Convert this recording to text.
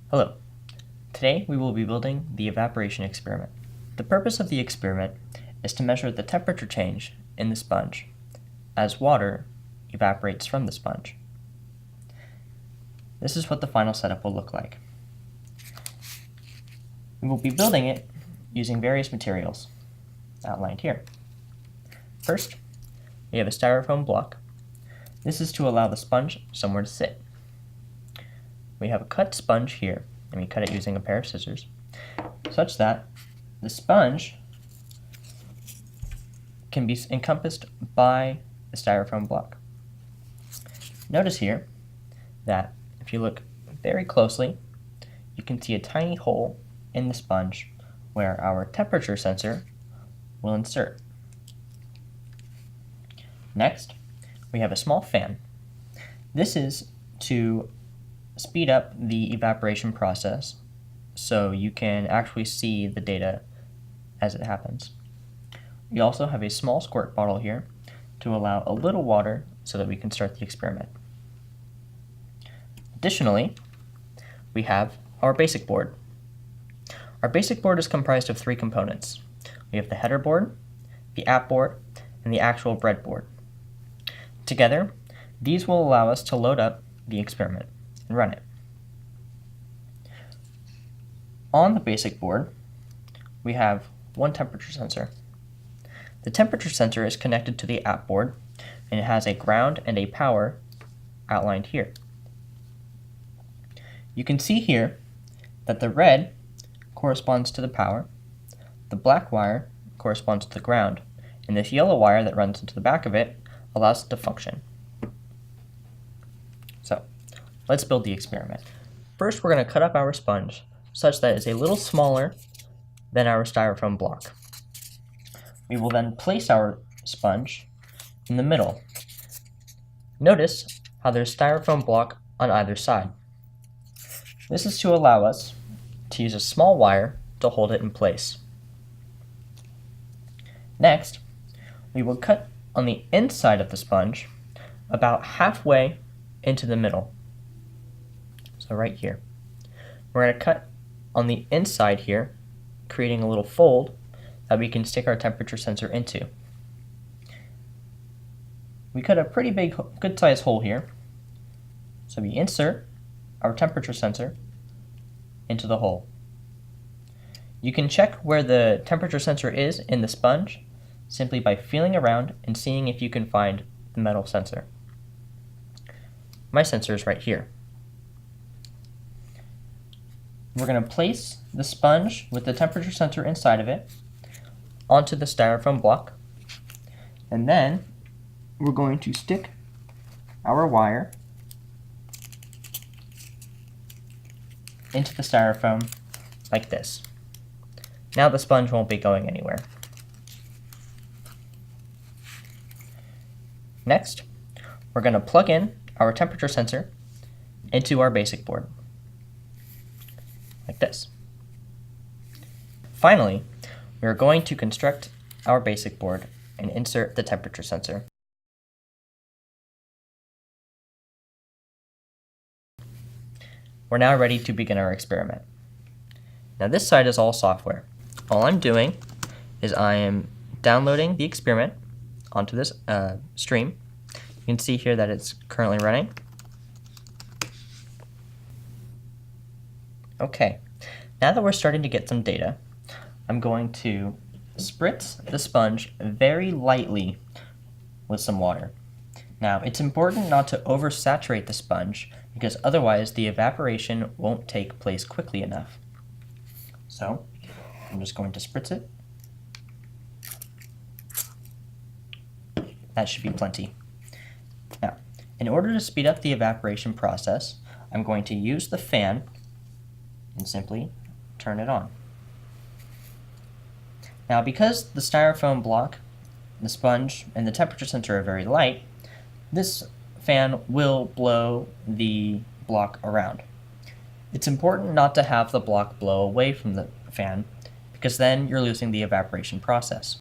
Hello. Today we will be building the evaporation experiment. The purpose of the experiment is to measure the temperature change in the sponge as water evaporates from the sponge. This is what the final setup will look like. We will be building it using various materials outlined here. First, we have a styrofoam block. This is to allow the sponge somewhere to sit. We have a cut sponge here, and we cut it using a pair of scissors, such that the sponge can be encompassed by the styrofoam block. Notice here that if you look very closely, you can see a tiny hole in the sponge where our temperature sensor will insert. Next, we have a small fan. This is to speed up the evaporation process so you can actually see the data as it happens. We also have a small squirt bottle here to allow a little water so that we can start the experiment. Additionally, we have our basic board. Our basic board is comprised of three components. We have the header board, the app board, and the actual breadboard. Together, these will allow us to load up the experiment and run it. On the basic board, we have one temperature sensor. The temperature sensor is connected to the app board, and it has a ground and a power outlined here. You can see here that the red corresponds to the power, the black wire corresponds to the ground, and this yellow wire that runs into the back of it allows it to function. So, let's build the experiment. First, we're going to cut up our sponge such that it's a little smaller than our styrofoam block. We will then place our sponge in the middle. Notice how there's styrofoam block on either side. This is to allow us to use a small wire to hold it in place. Next, we will cut on the inside of the sponge about halfway into the middle. So right here. We're going to cut on the inside here, creating a little fold that we can stick our temperature sensor into. We cut a pretty big, good sized hole here. So we insert our temperature sensor into the hole. You can check where the temperature sensor is in the sponge simply by feeling around and seeing if you can find the metal sensor. My sensor is right here. We're going to place the sponge with the temperature sensor inside of it onto the styrofoam block, and then we're going to stick our wire into the styrofoam like this. Now the sponge won't be going anywhere. Next, we're going to plug in our temperature sensor into our basic board, like this. Finally, we are going to construct our basic board and insert the temperature sensor. We're now ready to begin our experiment. Now this side is all software. All I'm doing is I am downloading the experiment onto this stream. You can see here that it's currently running. Okay, now that we're starting to get some data, I'm going to spritz the sponge very lightly with some water. Now, it's important not to oversaturate the sponge because otherwise the evaporation won't take place quickly enough. So, I'm just going to spritz it. That should be plenty. Now, in order to speed up the evaporation process, I'm going to use the fan and simply turn it on. Now, because the styrofoam block, the sponge, and the temperature sensor are very light, this fan will blow the block around. It's important not to have the block blow away from the fan because then you're losing the evaporation process.